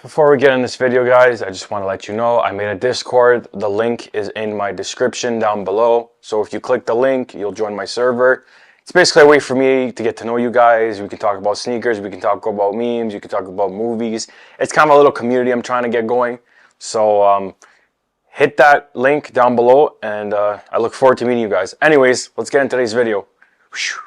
Before we get in this video, guys, I just want to let you know I made a Discord. The link is in my description down below. So if you click the link, you'll join my server. It's basically a way for me to get to know you guys. We can talk about sneakers, we can talk about memes, you can talk about movies. It's kind of a little community I'm trying to get going. So hit that link down below, and I look forward to meeting you guys. Anyways, let's get into today's video. Whew.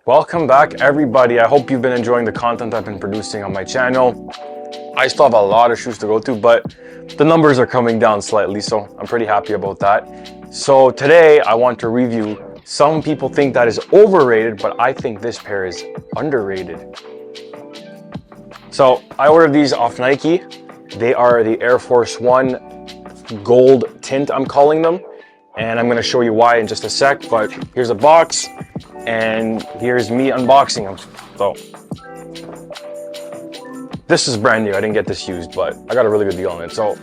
Welcome back, everybody. I hope you've been enjoying the content I've been producing on my channel. I still have a lot of shoes to go to, but the numbers are coming down slightly, so I'm pretty happy about that. So today I want to review, some people think that is overrated, but I think this pair is underrated. So I ordered these off Nike. They are the Air Force One Gold Tint, I'm calling them. And I'm gonna show you why in just a sec, but here's a box. And here's me unboxing them. So this is brand new. I didn't get this used, but I got a really good deal on it. So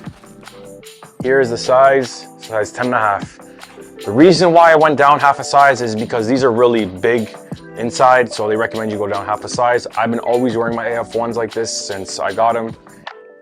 here's the size 10.5. The reason why I went down half a size is because these are really big inside, so they recommend you go down half a size. I've been always wearing my AF1s like this since I got them,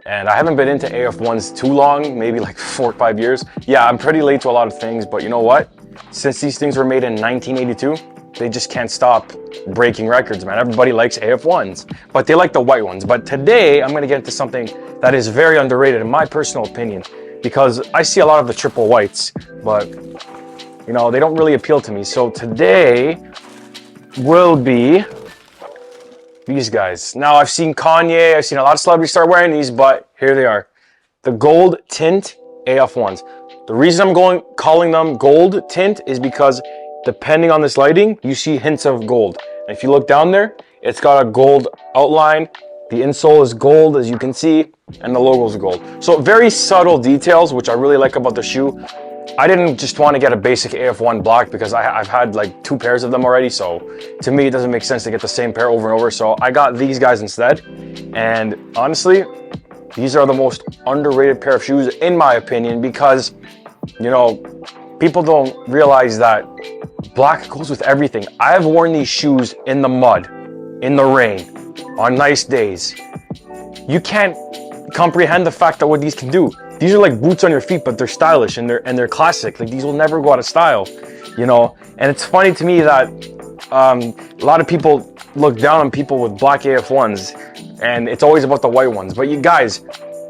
and I haven't been into AF1s too long, maybe like 4 or 5 years. Yeah, I'm pretty late to a lot of things, but you know what? Since these things were made in 1982, they just can't stop breaking records, man. Everybody likes AF1s, but they like the white ones. But today, I'm gonna get into something that is very underrated in my personal opinion, because I see a lot of the triple whites, but you know, they don't really appeal to me. So today will be these guys. Now, I've seen Kanye, I've seen a lot of celebrities start wearing these, but here they are. The Gold Tint AF1s. The reason I'm calling them Gold Tint is because depending on this lighting, you see hints of gold. And if you look down there, it's got a gold outline. The insole is gold, as you can see, and the logo is gold. So very subtle details, which I really like about the shoe. I didn't just want to get a basic AF1 black because I've had like 2 pairs of them already. So to me, it doesn't make sense to get the same pair over and over. So I got these guys instead. And honestly, these are the most underrated pair of shoes in my opinion, because, you know, people don't realize that black goes with everything. I've worn these shoes in the mud, in the rain, on nice days. You can't comprehend the fact that what these can do. These are like boots on your feet, but they're stylish and they're classic. Like, these will never go out of style, you know? And it's funny to me that a lot of people look down on people with black AF1s, and it's always about the white ones. But you guys,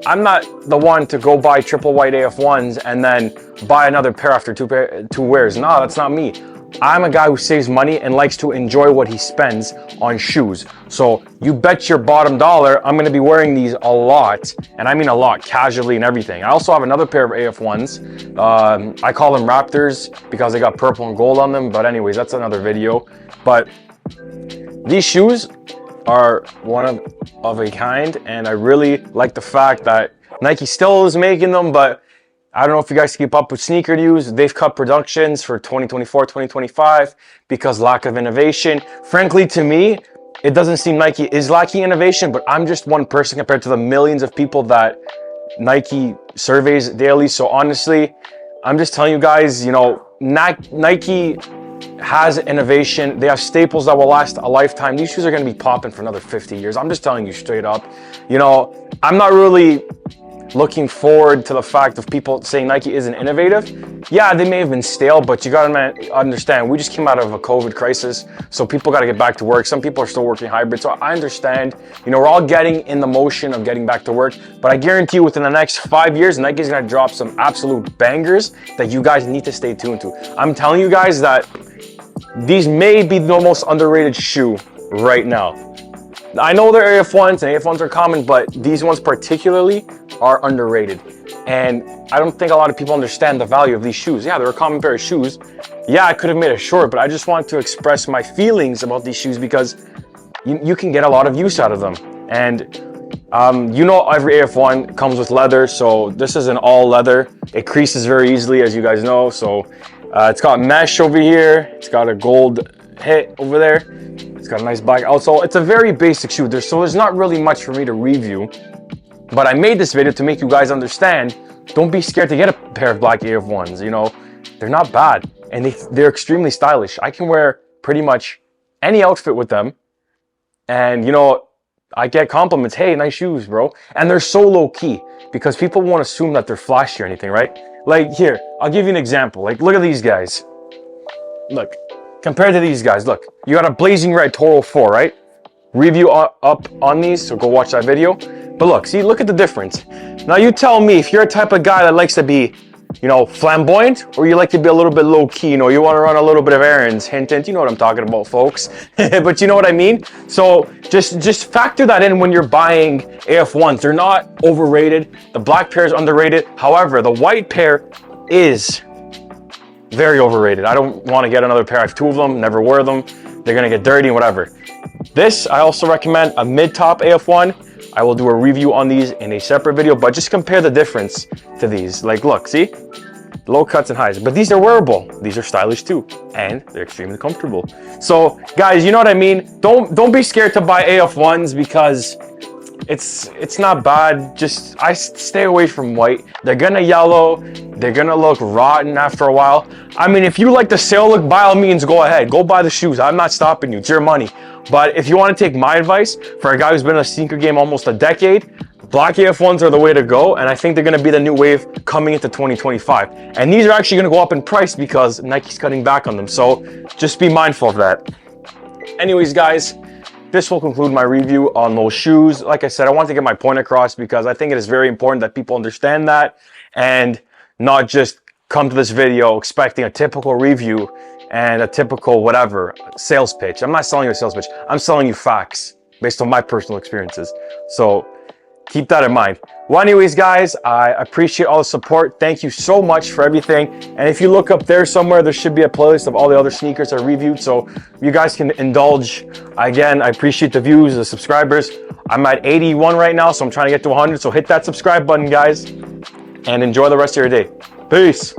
I'm not the one to go buy triple white AF1s and then buy another pair after two wears. No, that's not me. I'm a guy who saves money and likes to enjoy what he spends on shoes. So you bet your bottom dollar I'm gonna be wearing these a lot, and I mean a lot, casually and everything. I also have another pair of AF1s. I call them Raptors because they got purple and gold on them, but anyways, that's another video. But these shoes are one of a kind, and I really like the fact that Nike still is making them, but I don't know if you guys keep up with sneaker news. They've cut productions for 2024, 2025 because lack of innovation. Frankly, to me, it doesn't seem Nike is lacking innovation, but I'm just one person compared to the millions of people that Nike surveys daily. So honestly, I'm just telling you guys, you know, Nike has innovation. They have staples that will last a lifetime. These shoes are going to be popping for another 50 years. I'm just telling you straight up. You know, I'm not really looking forward to the fact of people saying Nike isn't innovative. Yeah, they may have been stale, but you gotta understand, we just came out of a COVID crisis, so people gotta get back to work. Some people are still working hybrid, so I understand. You know, we're all getting in the motion of getting back to work, but I guarantee you within the next 5 years, Nike's gonna drop some absolute bangers that you guys need to stay tuned to. I'm telling you guys that these may be the most underrated shoe right now. I know they're AF1s and AF1s are common, but these ones particularly are underrated. And I don't think a lot of people understand the value of these shoes. Yeah, they're a common pair of shoes. Yeah, I could have made it short, but I just want to express my feelings about these shoes because you can get a lot of use out of them. And you know, every AF1 comes with leather, so this is an all leather. It creases very easily, as you guys know. So it's got mesh over here. It's got a gold hit over there. It's got a nice black outsole. It's a very basic shoe. So there's not really much for me to review, but I made this video to make you guys understand don't be scared to get a pair of black AF1s. You know, they're not bad, and they're extremely stylish. I can wear pretty much any outfit with them, and you know, I get compliments. Hey, nice shoes, bro. And they're so low key because people won't assume that they're flashy or anything, right? Like here, I'll give you an example. Like, look at these guys. Look, compared to these guys, look, you got a blazing red Toro 4, right? Review up on these, so go watch that video. But look, see, look at the difference. Now you tell me if you're a type of guy that likes to be, you know, flamboyant, or you like to be a little bit low key, you know, you want to run a little bit of errands, hint, hint, you know what I'm talking about, folks. But you know what I mean? So just factor that in when you're buying AF1s. They're not overrated. The black pair is underrated. However, the white pair is very overrated. I don't want to get another pair. I have two of them, never wear them. They're going to get dirty and whatever. This, I also recommend a mid-top AF1. I will do a review on these in a separate video, but just compare the difference to these. Like, look, see? Low cuts and highs. But these are wearable. These are stylish too. And they're extremely comfortable. So, guys, you know what I mean? Don't be scared to buy AF1s because it's not bad. Just I stay away from white. They're gonna yellow. They're gonna look rotten after a while. I mean, if you like the sale look, by all means, go ahead. Go buy the shoes. I'm not stopping you. It's your money. But if you want to take my advice, for a guy who's been in a sneaker game almost a decade, black AF1s are the way to go, and I think they're going to be the new wave coming into 2025. And these are actually going to go up in price because Nike's cutting back on them. So just be mindful of that. Anyways, guys, this will conclude my review on those shoes. Like I said, I want to get my point across because I think it is very important that people understand that and not just come to this video expecting a typical review and a typical whatever sales pitch. I'm not selling you a sales pitch. I'm selling you facts based on my personal experiences. So keep that in mind. Well, anyways, guys, I appreciate all the support. Thank you so much for everything. And if you look up there somewhere, there should be a playlist of all the other sneakers I reviewed, so you guys can indulge. Again, I appreciate the views, the subscribers. I'm at 81 right now, so I'm trying to get to 100. So hit that subscribe button, guys, and enjoy the rest of your day. Peace.